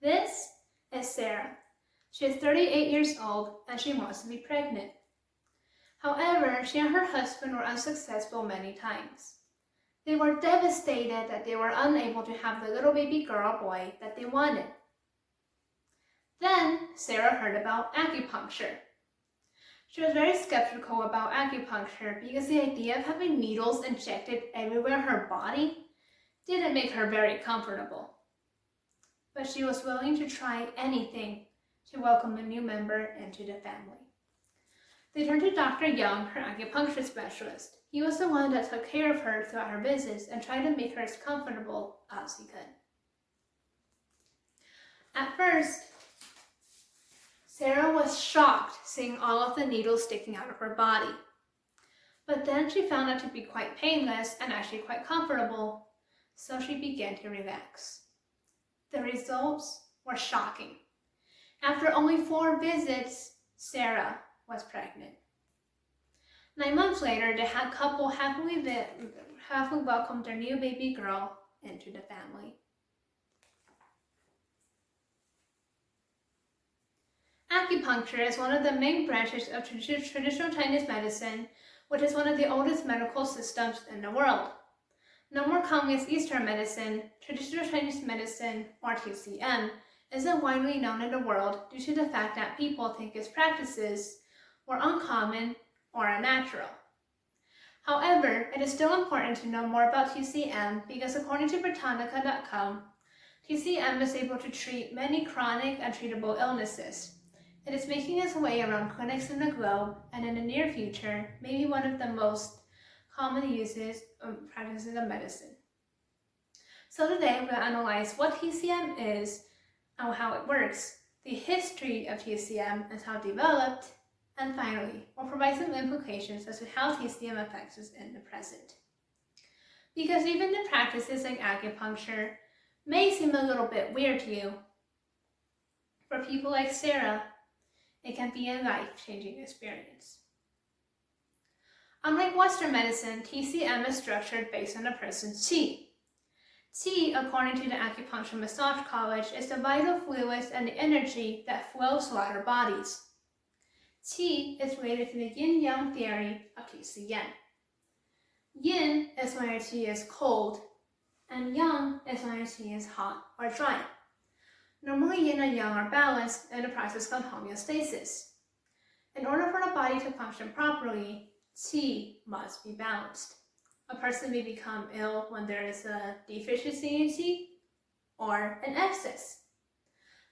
This is Sarah. She is 38 years old and she wants to be pregnant. However, she and her husband were unsuccessful many times. They were devastated that they were unable to have the little baby girl or boy that they wanted. Then Sarah heard about acupuncture. She was very skeptical about acupuncture because the idea of having needles injected everywhere in her body didn't make her very comfortable. But she was willing to try anything to welcome a new member into the family. They turned to Dr. Young, her acupuncture specialist. He was the one that took care of her throughout her visits and tried to make her as comfortable as he could. At first, Sarah was shocked seeing all of the needles sticking out of her body. But then she found it to be quite painless and actually quite comfortable, so she began to relax. The results were shocking. After only 4 visits, Sarah was pregnant. 9 months later, the couple happily welcomed their new baby girl into the family. Acupuncture is one of the main branches of traditional Chinese medicine, which is one of the oldest medical systems in the world. No more common as Eastern medicine, traditional Chinese medicine, or TCM, isn't widely known in the world due to the fact that people think its practices were uncommon or unnatural. However, it is still important to know more about TCM because according to Britannica.com, TCM is able to treat many chronic and treatable illnesses. It is making its way around clinics in the globe and in the near future may be one of the most common practices of medicine. So today we'll analyze what TCM is and how it works, the history of TCM and how it developed, and finally, we'll provide some implications as to how TCM affects us in the present. Because even the practices like acupuncture may seem a little bit weird to you, for people like Sarah, it can be a life-changing experience. Unlike Western medicine, TCM is structured based on a person's qi. Qi, according to the Acupuncture Massage College, is the vital fluids and the energy that flows throughout our bodies. Qi is related to the yin-yang theory of TCM. Yin is when your qi is cold, and yang is when your qi is hot or dry. Normally, yin and yang are balanced in a process called homeostasis. In order for the body to function properly, qi must be balanced. A person may become ill when there is a deficiency in qi or an excess.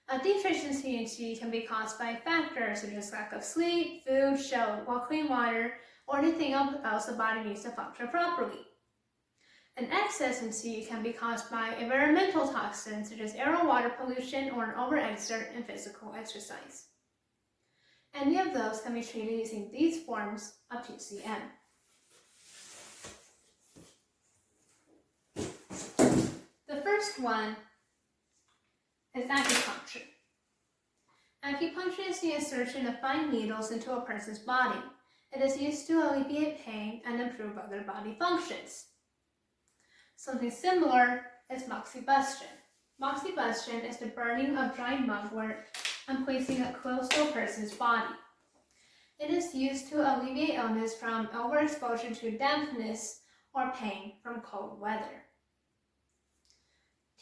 A deficiency in qi can be caused by factors such as lack of sleep, food, shelter, clean water, or anything else the body needs to function properly. An excess in qi can be caused by environmental toxins such as air or water pollution or an overexert in physical exercise. Any of those can be treated using these forms of TCM. The first one is acupuncture. Acupuncture is the insertion of fine needles into a person's body. It is used to alleviate pain and improve other body functions. Something similar is moxibustion. Moxibustion is the burning of dried mugwort and placing it close to a person's body. It is used to alleviate illness from overexposure to dampness or pain from cold weather.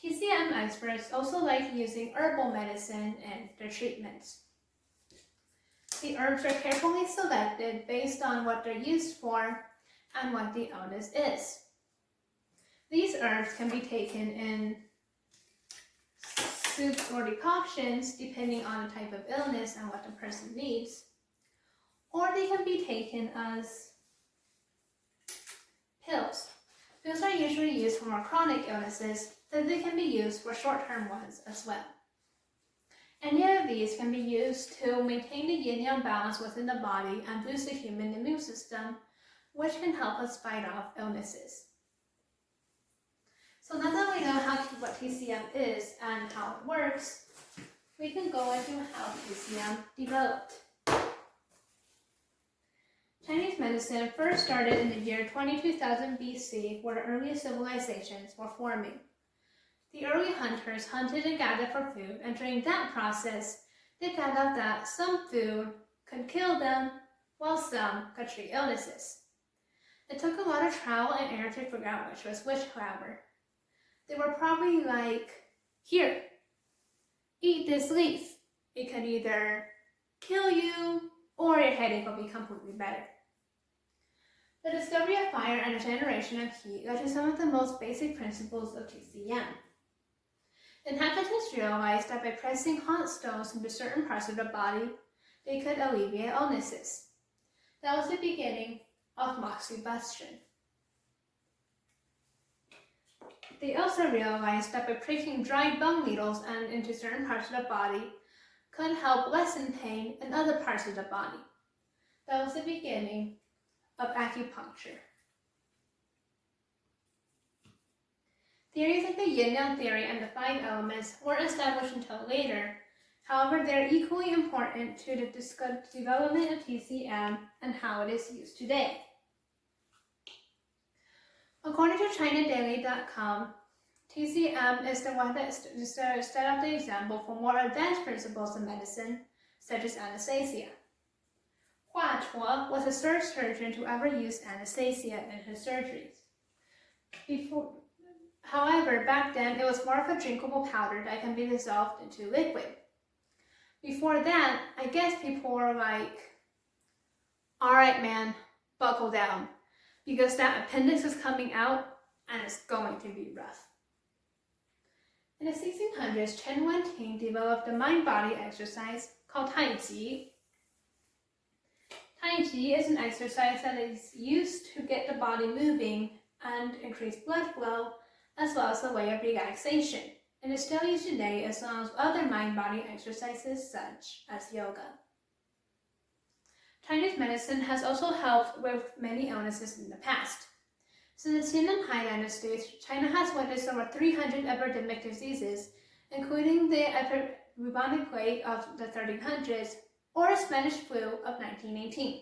TCM experts also like using herbal medicine in their treatments. The herbs are carefully selected based on what they're used for and what the illness is. These herbs can be taken in soups or decoctions depending on the type of illness and what the person needs, or they can be taken as pills. Pills are usually used for more chronic illnesses, but they can be used for short-term ones as well. Any of these can be used to maintain the yin-yang balance within the body and boost the human immune system, which can help us fight off illnesses. So now that we know what TCM is and how it works, we can go into how TCM developed. Chinese medicine first started in the year 22,000 BC, where the earliest civilizations were forming. the early hunters hunted and gathered for food, and during that process, they found out that some food could kill them, while some could treat illnesses. It took a lot of trial and error to figure out which was which, however. They were probably like, here, eat this leaf. It could either kill you or your headache will be completely better. The discovery of fire and the generation of heat led to some of the most basic principles of TCM. Inhabitants realized that by pressing hot stones into certain parts of the body, they could alleviate illnesses. That was the beginning of moxibustion. They also realized that by pricking dry bone needles and into certain parts of the body could help lessen pain in other parts of the body. That was the beginning of acupuncture. Theories like the yin-yang theory and the 5 elements weren't established until later. However, they're equally important to the development of TCM and how it is used today. According to ChinaDaily.com, TCM is the one that set up the example for more advanced principles of medicine, such as anesthesia. Hua Tuo was the first surgeon to ever use anesthesia in his surgeries. However, back then it was more of a drinkable powder that can be dissolved into liquid. Before that, I guess people were like, alright man, buckle down, because that appendix is coming out and it's going to be rough. In the 1600s, Chen Wenting developed a mind-body exercise called Tai Chi. Tai Chi is an exercise that is used to get the body moving and increase blood flow, as well as a way of relaxation, and is still used today as well as other mind-body exercises such as yoga. Chinese medicine has also helped with many illnesses in the past. Since the Qin and Han dynasties, China has witnessed over 300 epidemic diseases, including the bubonic plague of the 1300s or a Spanish flu of 1918.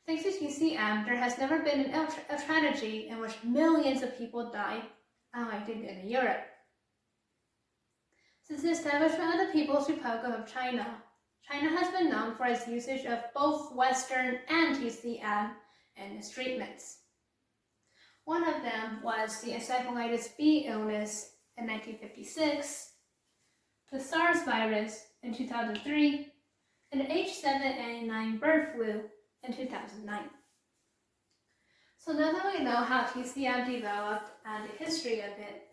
Thanks to TCM, there has never been a tragedy in which millions of people died, unlike it did in Europe. Since the establishment of the People's Republic of China, China has been known for its usage of both Western and TCM in its treatments. One of them was the encephalitis B illness in 1956, the SARS virus in 2003, and the H7N9 bird flu in 2009. So now that we know how TCM developed and the history of it,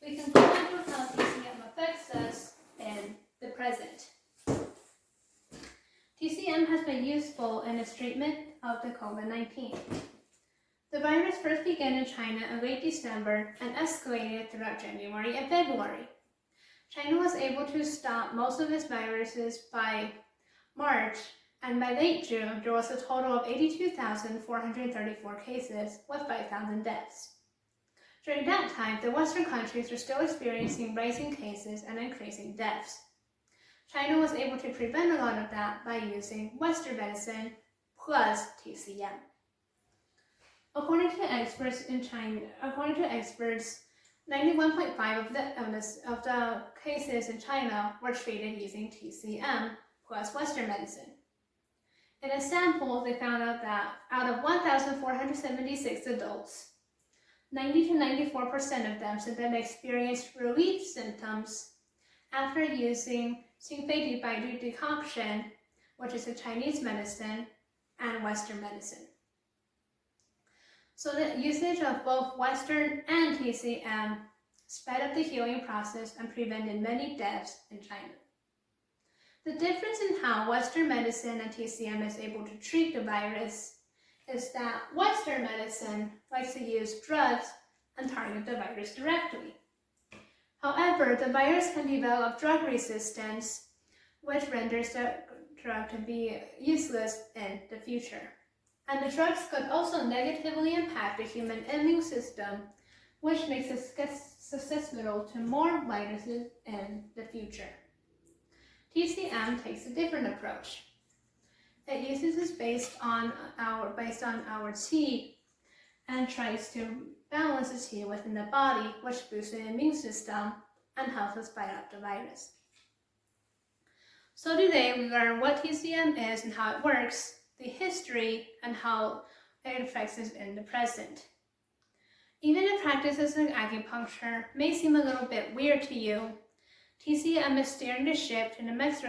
we can go into how TCM affects us in the present. TCM has been useful in its treatment of the COVID-19. The virus first began in China in late December and escalated throughout January and February. China was able to stop most of its viruses by March, and by late June, there was a total of 82,434 cases with 5,000 deaths. During that time, the Western countries were still experiencing rising cases and increasing deaths. China was able to prevent a lot of that by using Western medicine plus TCM. According to experts in China, 91.5% of the cases in China were treated using TCM plus Western medicine. In a sample, they found out that out of 1,476 adults, 90 to 94% of them said that they experienced relief symptoms after using Xingfei Baidu decoction, which is a Chinese medicine, and Western medicine. So the usage of both Western and TCM sped up the healing process and prevented many deaths in China. The difference in how Western medicine and TCM is able to treat the virus is that Western medicine likes to use drugs and target the virus directly. However, the virus can develop drug resistance, which renders the drug to be useless in the future. And the drugs could also negatively impact the human immune system, which makes it susceptible to more viruses in the future. TCM takes a different approach. It uses this based on our qi and tries to balances heat within the body, which boosts the immune system and helps us fight off the virus. So today we learn what TCM is and how it works, the history, and how it affects us in the present. Even if practices like acupuncture may seem a little bit weird to you, TCM is steering the ship to the next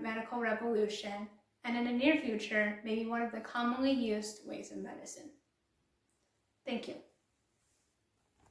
medical revolution, and in the near future may be one of the commonly used ways of medicine. Thank you.